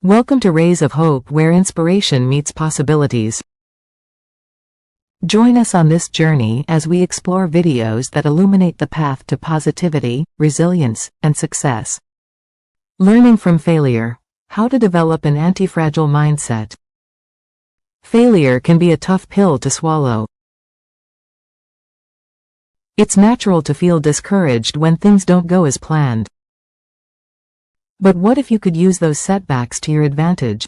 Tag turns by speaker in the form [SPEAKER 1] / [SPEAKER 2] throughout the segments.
[SPEAKER 1] Welcome to Rays of Hope, where inspiration meets possibilities. Join us on this journey as we explore videos that illuminate the path to positivity, resilience, and success. Learning from failure. How to develop an anti-fragile mindset. Failure can be a tough pill to swallow. It's natural to feel discouraged when things don't go as planned. But what if you could use those setbacks to your advantage?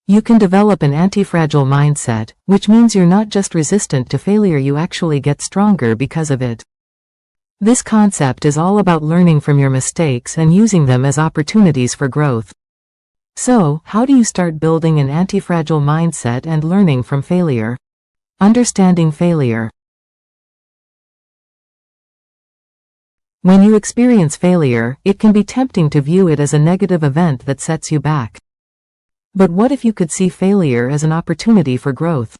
[SPEAKER 1] You can develop an anti-fragile mindset, which means you're not just resistant to failure, you actually get stronger because of it. This concept is all about learning from your mistakes and using them as opportunities for growth. So, how do you start building an anti-fragile mindset and learning from failure? Understanding failure. When you experience failure, it can be tempting to view it as a negative event that sets you back. But what if you could see failure as an opportunity for growth?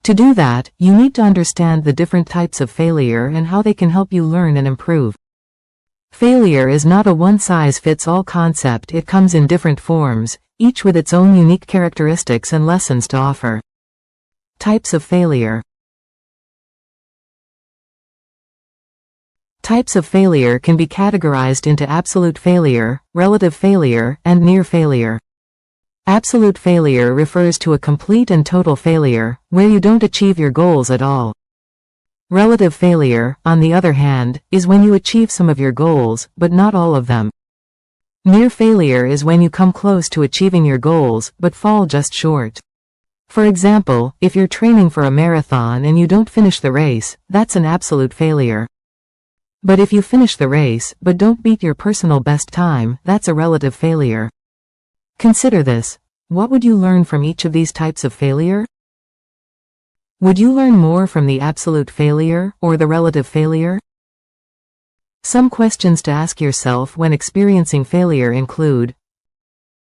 [SPEAKER 1] To do that, you need to understand the different types of failure and how they can help you learn and improve. Failure is not a one-size-fits-all concept. It comes in different forms, each with its own unique characteristics and lessons to offer. Types of failure. Types of failure can be categorized into absolute failure, relative failure, and near failure. Absolute failure refers to a complete and total failure, where you don't achieve your goals at all. Relative failure, on the other hand, is when you achieve some of your goals, but not all of them. Near failure is when you come close to achieving your goals, but fall just short. For example, if you're training for a marathon and you don't finish the race, that's an absolute failure. But if you finish the race, but don't beat your personal best time, that's a relative failure. Consider this. What would you learn from each of these types of failure? Would you learn more from the absolute failure, or the relative failure? Some questions to ask yourself when experiencing failure include: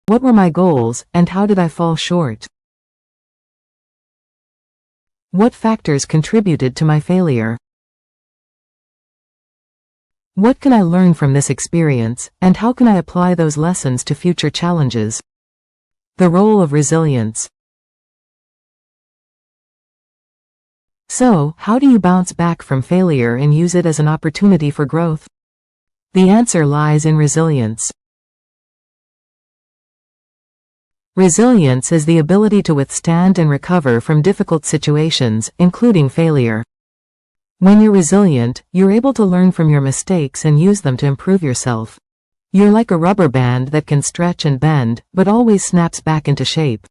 [SPEAKER 1] what were my goals, and how did I fall short? What factors contributed to my failure? What can I learn from this experience, and how can I apply those lessons to future challenges? The role of resilience. So, how do you bounce back from failure and use it as an opportunity for growth? The answer lies in resilience. Resilience is the ability to withstand and recover from difficult situations, including failure. When you're resilient, you're able to learn from your mistakes and use them to improve yourself. You're like a rubber band that can stretch and bend, but always snaps back into shape.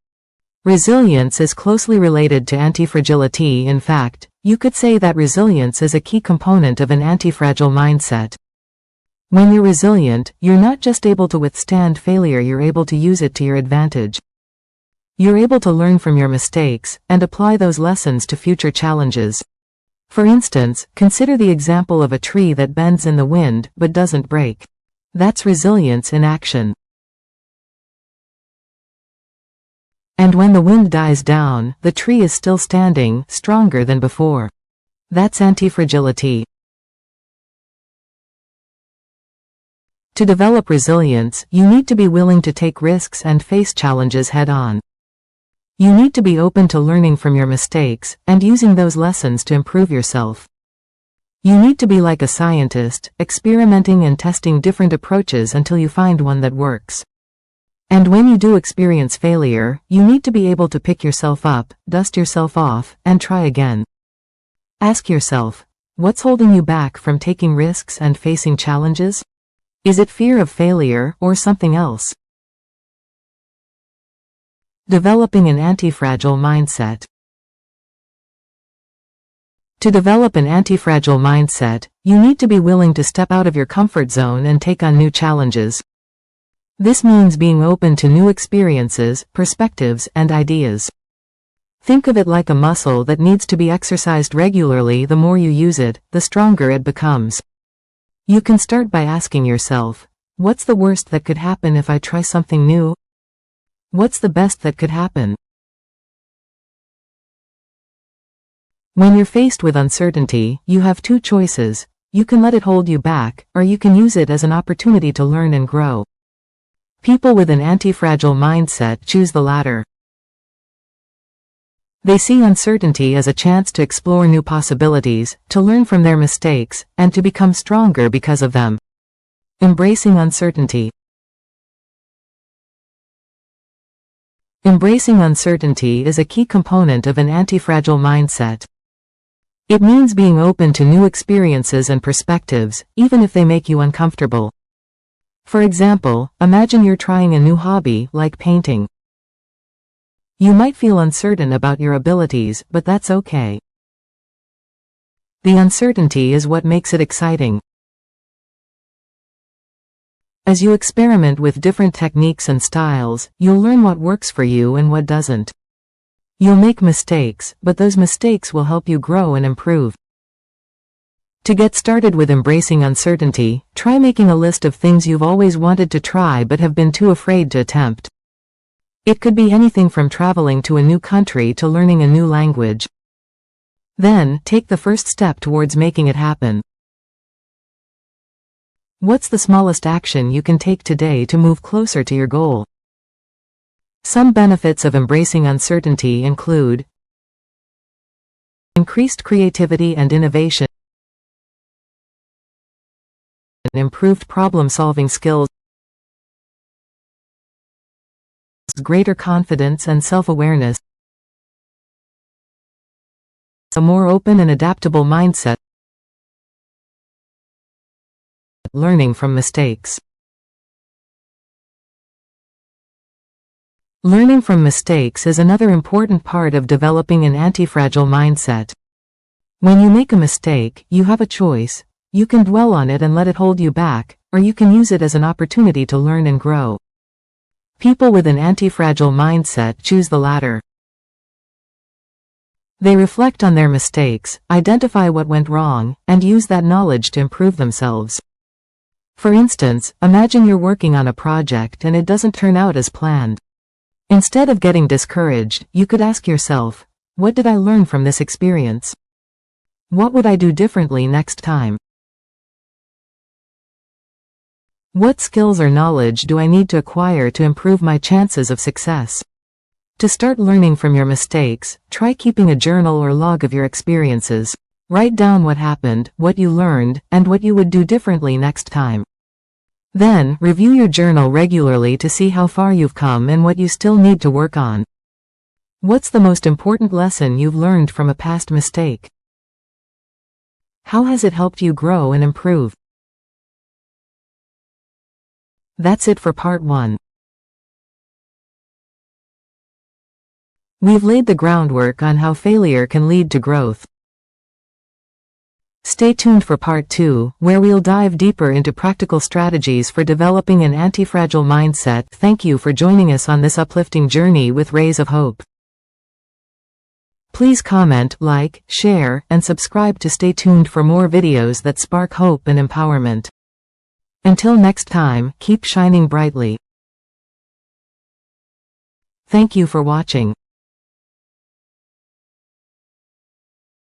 [SPEAKER 1] Resilience is closely related to anti-fragility. In fact, you could say that resilience is a key component of an anti-fragile mindset. When you're resilient, you're not just able to withstand failure, you're able to use it to your advantage. You're able to learn from your mistakes and apply those lessons to future challenges. For instance, consider the example of a tree that bends in the wind but doesn't break. That's resilience in action. And when the wind dies down, the tree is still standing, stronger than before. That's anti-fragility. To develop resilience, you need to be willing to take risks and face challenges head-on. You need to be open to learning from your mistakes and using those lessons to improve yourself. You need to be like a scientist, experimenting and testing different approaches until you find one that works. And when you do experience failure, you need to be able to pick yourself up, dust yourself off, and try again. Ask yourself, what's holding you back from taking risks and facing challenges? Is it fear of failure or something else? Developing an anti-fragile mindset. To develop an anti-fragile mindset, you need to be willing to step out of your comfort zone and take on new challenges. This means being open to new experiences, perspectives, and ideas. Think of it like a muscle that needs to be exercised regularly. The more you use it, the stronger it becomes. You can start by asking yourself, what's the worst that could happen if I try something new? What's the best that could happen? When you're faced with uncertainty, you have two choices. You can let it hold you back, or you can use it as an opportunity to learn and grow. People with an anti-fragile mindset choose the latter. They see uncertainty as a chance to explore new possibilities, to learn from their mistakes, and to become stronger because of them. Embracing uncertainty. Embracing uncertainty is a key component of an anti-fragile mindset. It means being open to new experiences and perspectives, even if they make you uncomfortable. For example, imagine you're trying a new hobby, like painting. You might feel uncertain about your abilities, but that's okay. The uncertainty is what makes it exciting. As you experiment with different techniques and styles, you'll learn what works for you and what doesn't. You'll make mistakes, but those mistakes will help you grow and improve. To get started with embracing uncertainty, try making a list of things you've always wanted to try but have been too afraid to attempt. It could be anything from traveling to a new country to learning a new language. Then, take the first step towards making it happen. What's the smallest action you can take today to move closer to your goal? Some benefits of embracing uncertainty include increased creativity and innovation, improved problem-solving skills, greater confidence and self-awareness, a more open and adaptable mindset, learning from mistakes. Learning from mistakes is another important part of developing an anti-fragile mindset. When you make a mistake, you have a choice. You can dwell on it and let it hold you back, or you can use it as an opportunity to learn and grow. People with an anti-fragile mindset choose the latter. They reflect on their mistakes, identify what went wrong, and use that knowledge to improve themselves. For instance, imagine you're working on a project and it doesn't turn out as planned. Instead of getting discouraged, you could ask yourself, what did I learn from this experience? What would I do differently next time? What skills or knowledge do I need to acquire to improve my chances of success? To start learning from your mistakes, try keeping a journal or log of your experiences. Write down what happened, what you learned, and what you would do differently next time. Then, review your journal regularly to see how far you've come and what you still need to work on. What's the most important lesson you've learned from a past mistake? How has it helped you grow and improve? That's it for part 1. We've laid the groundwork on how failure can lead to growth. Stay tuned for part 2, where we'll dive deeper into practical strategies for developing an anti-fragile mindset. Thank you for joining us on this uplifting journey with rays of hope. Please comment, like, share, and subscribe to stay tuned for more videos that spark hope and empowerment. Until next time, keep shining brightly. Thank you for watching.